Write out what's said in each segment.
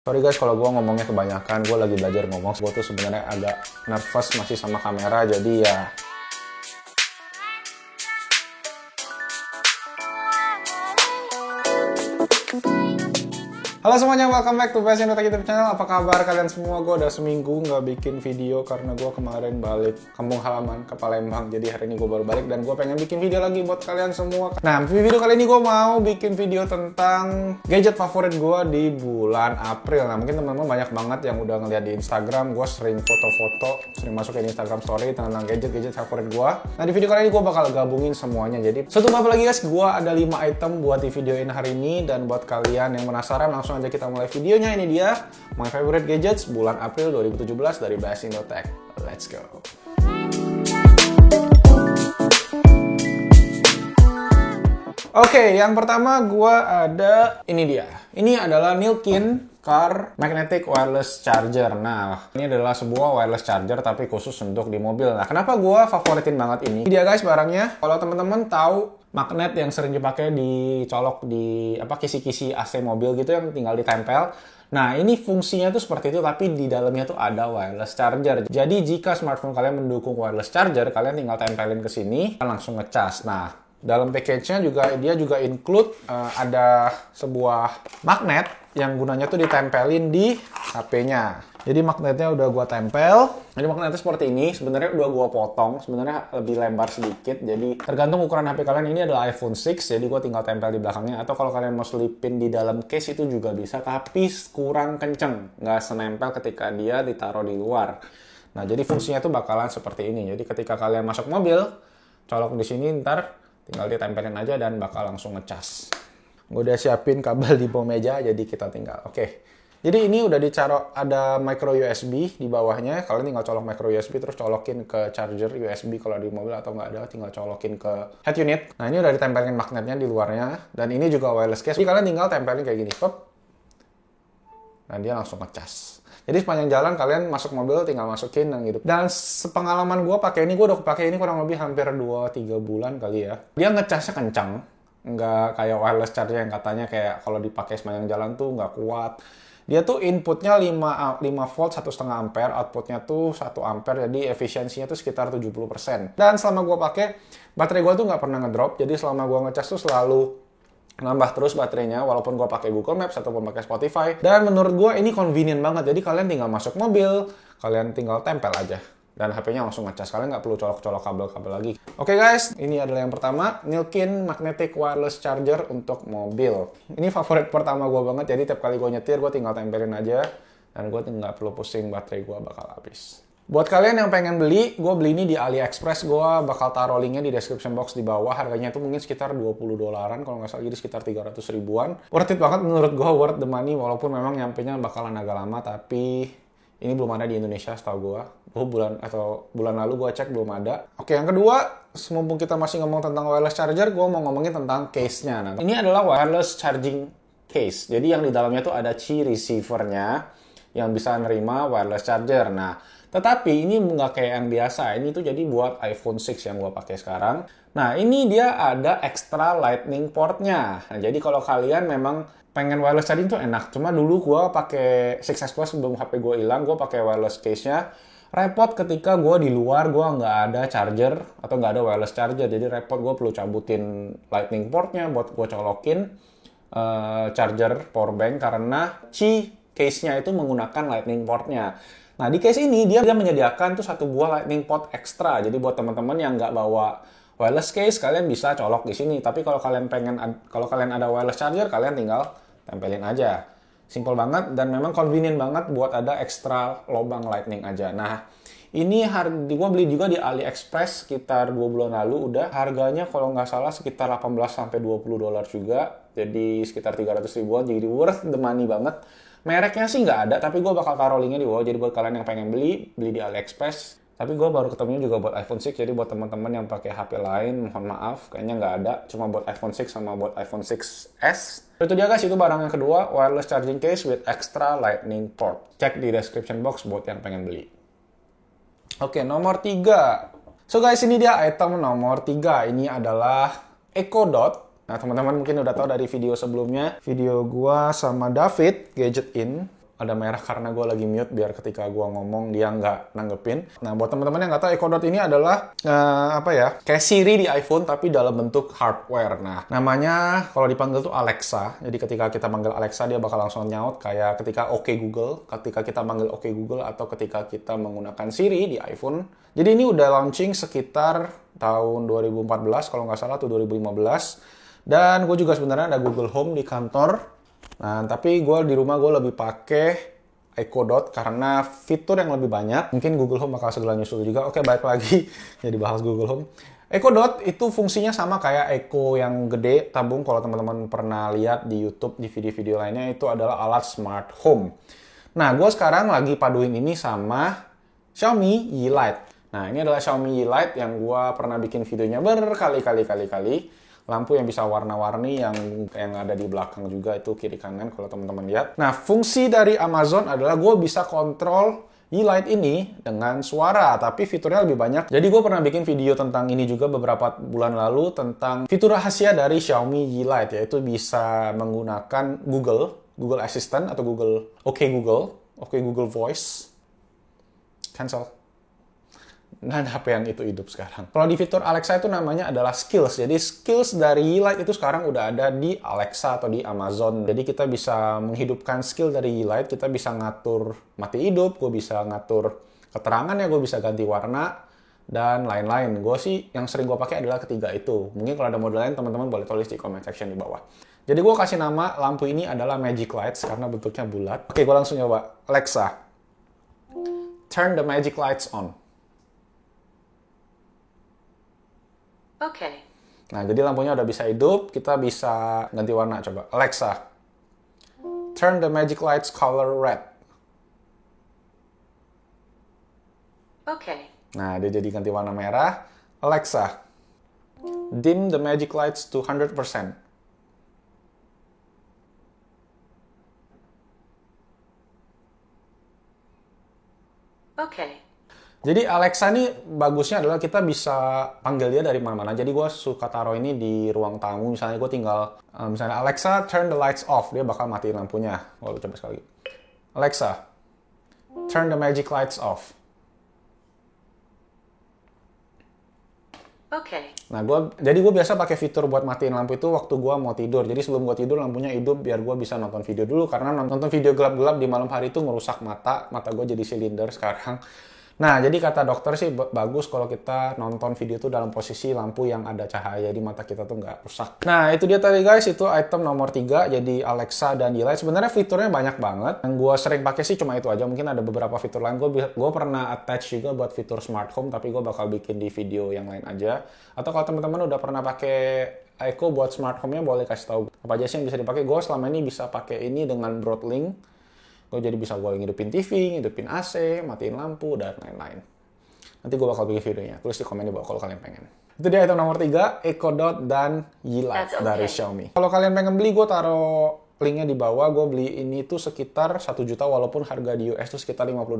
Sorry guys kalau gue ngomongnya kebanyakan, gue lagi belajar ngomong. Gue tuh sebenarnya agak nervous masih sama kamera, jadi ya. Halo semuanya, welcome back to Passion Otak YouTube channel. Apa kabar kalian semua? Gue udah seminggu nggak bikin video karena gue kemarin balik kampung halaman ke Palembang. Jadi hari ini gue baru balik dan gue pengen bikin video lagi buat kalian semua. Nah, video kali ini gue mau bikin video tentang gadget favorit gue di bulan April. Nah, mungkin teman-teman banyak banget yang udah ngeliat di Instagram. Gue sering foto-foto, sering masukin Instagram story tentang gadget-gadget favorit gue. Nah, di video kali ini gue bakal gabungin semuanya. Jadi, satu apa lagi guys, gue ada 5 item buat di videoin hari ini. Dan buat kalian yang penasaran, langsung aja kita mulai videonya. Ini dia My Favorite Gadgets bulan April 2017 dari Bass Indotech. Let's go. Oke, yang pertama gua ada ini dia. Ini adalah Nilkin Car Magnetic Wireless Charger. Nah, ini adalah sebuah wireless charger tapi khusus untuk di mobil. Nah, kenapa gua favoritin banget ini? Ini dia guys barangnya. Kalau teman-teman tahu magnet yang sering dipakai dicolok di kisi-kisi AC mobil gitu yang tinggal ditempel. Nah, ini fungsinya tuh seperti itu, tapi di dalamnya tuh ada wireless charger. Jadi, jika smartphone kalian mendukung wireless charger, kalian tinggal tempelin ke sini, langsung ngecas. Nah, dalam package-nya dia juga include ada sebuah magnet yang gunanya tuh ditempelin di HP-nya. Jadi magnetnya udah gua tempel. Jadi magnetnya seperti ini. Sebenarnya udah gua potong. Sebenarnya lebih lebar sedikit. Jadi tergantung ukuran HP kalian. Ini adalah iPhone 6. Jadi gua tinggal tempel di belakangnya. Atau kalau kalian mau selipin di dalam case itu juga bisa. Tapi kurang kenceng. Nggak senempel ketika dia ditaruh di luar. Nah, jadi fungsinya tuh bakalan seperti ini. Jadi ketika kalian masuk mobil, colok di sini ntar tinggal ditempelin aja dan bakal langsung ngecas. Gue udah siapin kabel di bawah meja, jadi kita tinggal. Oke. Jadi ini udah ditaruh, ada micro USB di bawahnya. Kalian tinggal colok micro USB, terus colokin ke charger USB kalau di mobil, atau nggak ada, tinggal colokin ke head unit. Nah, ini udah ditempelin magnetnya di luarnya. Dan ini juga wireless case. Jadi kalian tinggal tempelin kayak gini. Pop. Dan dia langsung ngecas. Jadi sepanjang jalan kalian masuk mobil tinggal masukin dan gitu. Dan sepengalaman gue pakai ini, gue udah pakai ini kurang lebih hampir 2-3 bulan kali ya. Dia ngecasnya kencang. Nggak kayak wireless charger yang katanya kayak kalau dipakai sepanjang jalan tuh nggak kuat. Dia tuh inputnya 5 volt 1,5 ampere, outputnya tuh 1 ampere, jadi efisiensinya tuh sekitar 70%. Dan selama gue pakai, baterai gue tuh nggak pernah ngedrop, jadi selama gue ngecas tuh selalu nambah terus baterainya, walaupun gue pakai Google Maps ataupun pakai Spotify. Dan menurut gue ini convenient banget, jadi kalian tinggal masuk mobil, kalian tinggal tempel aja. Dan HP-nya langsung ngecas, kalian nggak perlu colok-colok kabel-kabel lagi. Oke guys, ini adalah yang pertama, Nilkin Magnetic Wireless Charger untuk mobil. Ini favorit pertama gue banget, jadi tiap kali gue nyetir, gue tinggal tempelin aja. Dan gue nggak perlu pusing, baterai gue bakal habis. Buat kalian yang pengen beli, gue beli ini di AliExpress. Gue bakal taruh linknya di description box di bawah. Harganya tuh mungkin sekitar $20 kalau nggak salah, jadi sekitar 300 ribuan. Worth it banget menurut gue, worth the money. Walaupun memang nyampenya bakalan agak lama, tapi ini belum ada di Indonesia setahu gue. Bulan lalu gue cek belum ada. Oke, yang kedua, mumpung kita masih ngomong tentang wireless charger, gue mau ngomongin tentang case-nya. Nah, ini adalah wireless charging case. Jadi yang di dalamnya tuh ada Qi receiver-nya yang bisa nerima wireless charger. Nah, tetapi ini nggak kayak yang biasa. Ini tuh jadi buat iPhone 6 yang gue pakai sekarang. Nah, ini dia ada extra lightning port-nya. Nah, jadi kalau kalian memang pengen wireless charging tuh enak. Cuma dulu gue pakai 6S Plus sebelum HP gue hilang, gue pakai wireless case-nya. Repot ketika gue di luar, gue nggak ada charger atau nggak ada wireless charger. Jadi repot, gue perlu cabutin lightning port-nya buat gue colokin charger powerbank karena Qi case-nya itu menggunakan lightning port-nya. Nah, di case ini dia menyediakan tuh satu buah lightning port ekstra. Jadi buat teman-teman yang nggak bawa wireless case, kalian bisa colok di sini. Tapi kalau kalian ada wireless charger, kalian tinggal tempelin aja. Simple banget dan memang convenient banget buat ada ekstra lubang lightning aja. Nah, ini gue beli juga di AliExpress sekitar 2 bulan lalu udah. Harganya kalau nggak salah sekitar $18-20 juga. Jadi sekitar 300 ribuan, jadi worth the money banget. Mereknya sih nggak ada, tapi gue bakal taruh linknya di bawah. Jadi buat kalian yang pengen beli di AliExpress. Tapi gue baru ketemunya juga buat iPhone 6, jadi buat teman-teman yang pakai HP lain, mohon maaf, kayaknya nggak ada. Cuma buat iPhone 6 sama buat iPhone 6s. Itu dia guys, itu barang yang kedua, wireless charging case with extra lightning port. Cek di description box buat yang pengen beli. Oke, nomor 3. So guys, ini dia item nomor 3. Ini adalah Echo Dot. Nah, teman-teman mungkin udah tahu dari video sebelumnya. Video gue sama David, Gadget In. ada merah karena gue lagi mute biar ketika gue ngomong dia nggak nanggepin. Nah, buat teman-teman yang nggak tahu, Echo Dot ini adalah kayak Siri di iPhone tapi dalam bentuk hardware. Nah, namanya kalau dipanggil tuh Alexa. Jadi ketika kita manggil Alexa dia bakal langsung nyaut kayak ketika OK Google, ketika kita manggil OK Google atau ketika kita menggunakan Siri di iPhone. Jadi ini udah launching sekitar tahun 2014 kalau nggak salah atau 2015. Dan gue juga sebenarnya ada Google Home di kantor. Nah, tapi gue di rumah gue lebih pakai Echo Dot karena fitur yang lebih banyak. Mungkin Google Home bakal segera nyusul juga. Oke, balik lagi jadi bahas Google Home. Echo Dot itu fungsinya sama kayak Echo yang gede tabung. Kalau teman-teman pernah lihat di YouTube, di video-video lainnya, itu adalah alat smart home. Nah, gue sekarang lagi paduin ini sama Xiaomi Mi Lite. Nah, ini adalah Xiaomi Mi Lite yang gue pernah bikin videonya berkali-kali. Lampu yang bisa warna-warni yang ada di belakang juga itu kiri kanan kalau teman-teman lihat. Nah, fungsi dari Amazon adalah gue bisa kontrol Mi Lite ini dengan suara, tapi fiturnya lebih banyak. Jadi gue pernah bikin video tentang ini juga beberapa bulan lalu tentang fitur rahasia dari Xiaomi Mi Lite, yaitu bisa menggunakan Google Assistant atau OK Google Voice. Cancel. Nggak ada HP yang itu hidup sekarang. Kalau di fitur Alexa itu namanya adalah skills. Jadi skills dari Lite itu sekarang udah ada di Alexa atau di Amazon. Jadi kita bisa menghidupkan skill dari Lite. Kita bisa ngatur mati hidup, gue bisa ngatur keterangannya, gue bisa ganti warna, dan lain-lain. Gue sih yang sering gue pakai adalah ketiga itu. Mungkin kalau ada model lain, teman-teman boleh tulis di comment section di bawah. Jadi gue kasih nama lampu ini adalah Magic Lights karena bentuknya bulat. Oke, gue langsung coba. Alexa, turn the magic lights on. Oke. Nah, jadi lampunya udah bisa hidup, kita bisa ganti warna. Coba, Alexa, turn the magic lights color red. Oke. Nah, dia jadi ganti warna merah. Alexa, dim the magic lights to 100%. Oke. Jadi Alexa ini bagusnya adalah kita bisa panggil dia dari mana-mana. Jadi gue suka taruh ini di ruang tamu. Misalnya gue tinggal, misalnya Alexa turn the lights off. Dia bakal matiin lampunya. Coba sekali. Alexa, turn the magic lights off. Oke. Nah, jadi gue biasa pakai fitur buat matiin lampu itu waktu gue mau tidur. Jadi sebelum gue tidur lampunya hidup biar gue bisa nonton video dulu. Karena nonton video gelap-gelap di malam hari itu merusak mata. Mata gue jadi silinder sekarang. Nah, jadi kata dokter sih bagus kalau kita nonton video itu dalam posisi lampu yang ada cahaya di mata kita tuh nggak rusak. Nah, itu dia tadi guys, itu item nomor 3, jadi Alexa dan Lite. Sebenarnya fiturnya banyak banget. Yang gue sering pakai sih cuma itu aja. Mungkin ada beberapa fitur lain. Gue pernah attach juga buat fitur smart home, tapi gue bakal bikin di video yang lain aja. Atau kalau teman-teman udah pernah pakai Echo buat smart home-nya, boleh kasih tahu apa aja sih yang bisa dipakai. Gue selama ini bisa pakai ini dengan Broadlink. Gue jadi bisa gue ngidupin TV, ngidupin AC, matiin lampu, dan lain-lain. Nanti gue bakal bikin videonya. Tulis di komen di bawah kalau kalian pengen. Itu dia item nomor 3, Echo Dot dan Lite dari Xiaomi. Kalau kalian pengen beli, gue taruh linknya di bawah. Gue beli ini tuh sekitar 1 juta, walaupun harga di US tuh sekitar $50.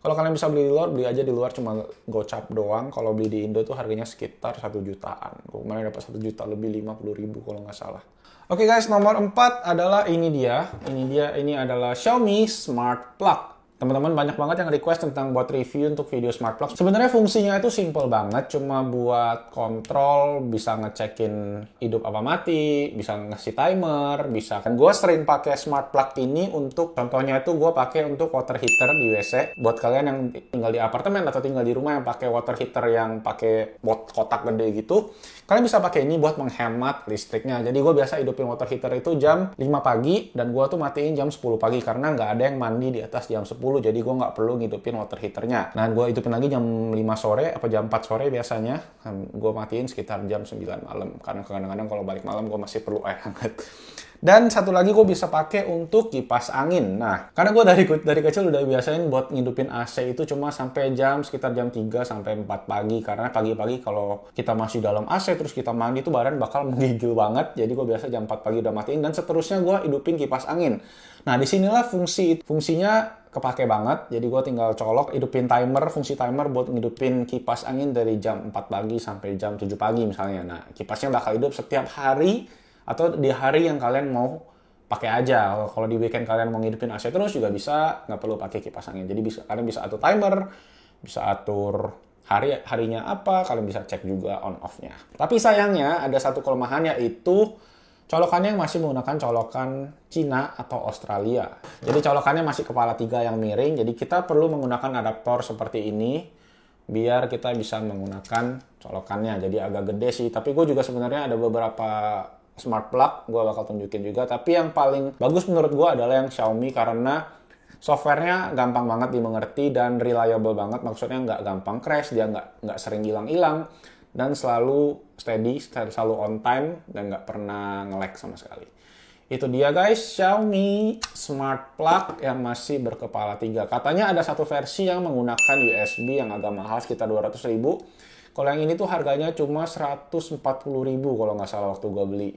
Kalau kalian bisa beli di luar, beli aja di luar cuma gocap doang. Kalau beli di Indo tuh harganya sekitar 1 jutaan. Gue kemarin dapat 1 juta lebih, 50.000 kalau nggak salah. Oke guys, nomor 4 adalah ini dia. Ini adalah Xiaomi Smart Plug. Teman-teman banyak banget yang request tentang buat review untuk video smart plug. Sebenarnya fungsinya itu simple banget, cuma buat kontrol, bisa ngecekin hidup apa mati, bisa ngasih timer, bisa. Kan gue sering pakai smart plug ini untuk, contohnya itu gue pakai untuk water heater di WC. Buat kalian yang tinggal di apartemen atau tinggal di rumah yang pakai water heater yang pakai kotak gede gitu, kalian bisa pakai ini buat menghemat listriknya. Jadi gue biasa hidupin water heater itu jam 5 pagi dan gue tuh matiin jam 10 pagi karena nggak ada yang mandi di atas jam 10. Jadi gue nggak perlu ngidupin water heaternya. Nah, gue hidupin lagi jam 5 sore apa jam 4 sore biasanya. Gue matiin sekitar jam 9 malam. Karena kadang-kadang kalau balik malam gue masih perlu air hangat. Dan satu lagi gue bisa pakai untuk kipas angin. Nah, karena gue dari kecil udah biasain buat ngidupin AC itu cuma sampai sekitar jam 3 sampai 4 pagi. Karena pagi-pagi kalau kita masih dalam AC terus kita mandi itu badan bakal menggigil banget. Jadi gue biasa jam 4 pagi udah matiin dan seterusnya gue hidupin kipas angin. Nah, disinilah fungsinya kepake banget. Jadi gue tinggal colok, hidupin timer, fungsi timer buat ngidupin kipas angin dari jam 4 pagi sampai jam 7 pagi misalnya. Nah, kipasnya bakal hidup setiap hari atau di hari yang kalian mau pakai aja. Kalau di weekend kalian mau ngidupin AC terus juga bisa, nggak perlu pakai kipas angin. Jadi kalian bisa atur timer, bisa atur harinya apa, kalian bisa cek juga on off-nya. Tapi sayangnya ada satu kelemahan, yaitu colokannya masih menggunakan colokan Cina atau Australia. Jadi colokannya masih kepala 3 yang miring, jadi kita perlu menggunakan adaptor seperti ini biar kita bisa menggunakan colokannya. Jadi agak gede sih, tapi gue juga sebenarnya ada beberapa smart plug, gue bakal tunjukin juga. Tapi yang paling bagus menurut gue adalah yang Xiaomi karena softwarenya gampang banget dimengerti dan reliable banget. Maksudnya nggak gampang crash, dia nggak sering hilang-hilang. Dan selalu steady, selalu on time, dan nggak pernah nge-lag sama sekali. Itu dia guys, Xiaomi Smart Plug yang masih berkepala 3. Katanya ada satu versi yang menggunakan USB yang agak mahal, sekitar 200.000. Kalau yang ini tuh harganya cuma 140.000 kalau nggak salah waktu gue beli.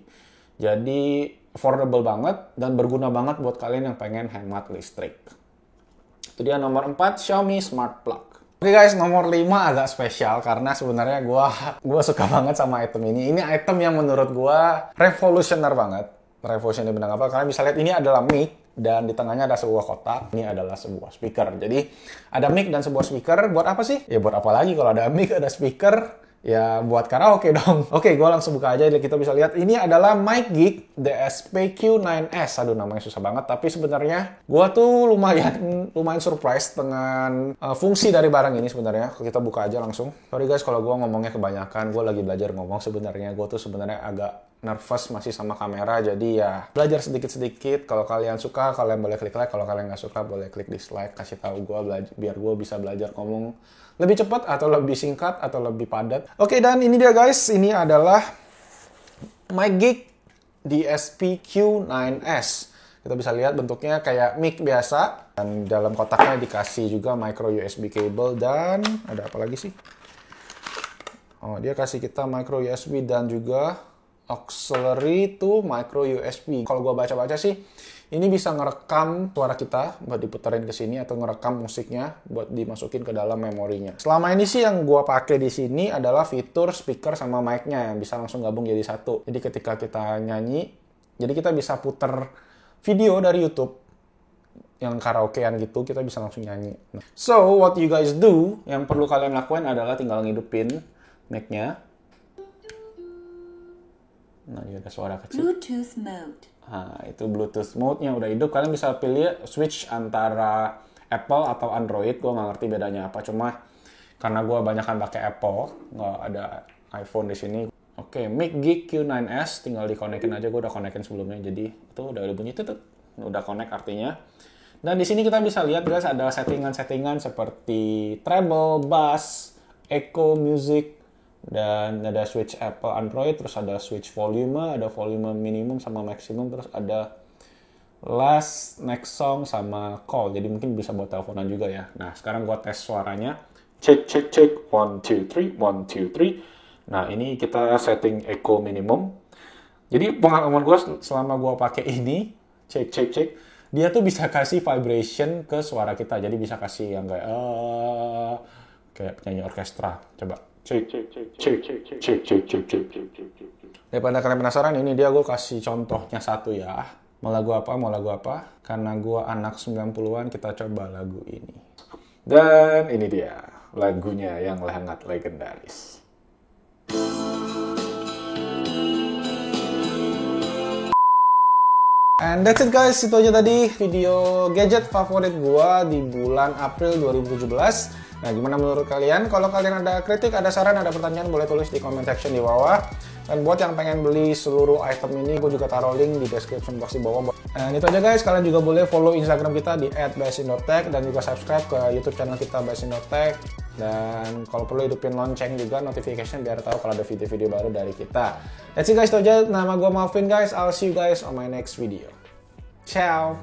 Jadi affordable banget dan berguna banget buat kalian yang pengen hemat listrik. Itu dia nomor 4, Xiaomi Smart Plug. Oke guys, nomor 5 agak spesial karena sebenarnya gua suka banget sama item ini. Ini item yang menurut gua revolusioner banget. Revolusioner benar apa? Kalian bisa lihat ini adalah mic dan di tengahnya ada sebuah kotak. Ini adalah sebuah speaker. Jadi ada mic dan sebuah speaker. Buat apa sih? Ya buat apa lagi kalau ada mic, ada speaker? Ya buat karaoke dong. Oke, gue langsung buka aja. Kita bisa lihat ini adalah MicGeek DSP-Q9S. Aduh, namanya susah banget. Tapi sebenarnya gue tuh lumayan surprise dengan fungsi dari barang ini sebenarnya. Kita buka aja langsung. Sorry guys kalau gue ngomongnya kebanyakan. Gue lagi belajar ngomong sebenarnya. Gue tuh sebenarnya agak nervous masih sama kamera. Jadi ya belajar sedikit-sedikit. Kalau kalian suka, kalian boleh klik like. Kalau kalian nggak suka, boleh klik dislike. Kasih tahu gue biar gue bisa belajar ngomong lebih cepat atau lebih singkat atau lebih padat. Oke, dan ini dia guys. Ini adalah MicGeek DSP-Q9S. Kita bisa lihat bentuknya kayak mic biasa. Dan dalam kotaknya dikasih juga micro USB cable dan ada apa lagi sih? Oh, dia kasih kita micro USB dan juga auxiliary to micro USB. Kalau gua baca-baca sih, ini bisa ngerekam suara kita buat diputerin ke sini atau ngerekam musiknya buat dimasukin ke dalam memorinya. Selama ini sih yang gua pakai di sini adalah fitur speaker sama mic-nya yang bisa langsung gabung jadi satu. Jadi ketika kita nyanyi, jadi kita bisa puter video dari YouTube yang karaokean gitu, kita bisa langsung nyanyi. So, what you guys do, yang perlu kalian lakuin adalah tinggal ngidupin mic-nya. Nah, ini ada suara kecil. Bluetooth mode. Nah, itu Bluetooth mode-nya udah hidup. Kalian bisa pilih switch antara Apple atau Android. Gue nggak ngerti bedanya apa. Cuma karena gue banyakan pakai Apple, nggak ada iPhone di sini. Oke, MicGeek Q9S. Tinggal dikonekin aja. Gue udah konekin sebelumnya. Jadi itu udah bunyi tutut. Udah connect artinya. Dan di sini kita bisa lihat guys ada settingan-settingan seperti treble, bass, echo, music, dan ada switch Apple Android, terus ada switch volume, ada volume minimum sama maksimum, terus ada last, next song, sama call. Jadi mungkin bisa buat teleponan juga ya. Nah, sekarang gua tes suaranya. Cek, 1, 2, 3, 1, 2, 3. Nah, ini kita setting echo minimum. Jadi pengalaman gua selama gua pakai ini, cek, dia tuh bisa kasih vibration ke suara kita. Jadi bisa kasih yang kayak penyanyi orkestra. Coba. Cek. Daripada kalian penasaran, ini dia gue kasih contohnya satu ya. Mau lagu apa? Karena gue anak 90-an, kita coba lagu ini. Dan ini dia lagunya yang sangat legendaris. And that's it guys, itu aja tadi video gadget favorit gue di bulan April 2017. Nah, gimana menurut kalian? Kalau kalian ada kritik, ada saran, ada pertanyaan, boleh tulis di comment section di bawah. Dan buat yang pengen beli seluruh item ini, gue juga taruh link di description box di bawah. Dan itu aja guys, kalian juga boleh follow Instagram kita di @basindotech dan juga subscribe ke YouTube channel kita Basindotech. Dan kalau perlu hidupin lonceng juga, notification biar tahu kalau ada video-video baru dari kita. That's it guys, itu aja. Nama gue Malvin guys. I'll see you guys on my next video. Ciao!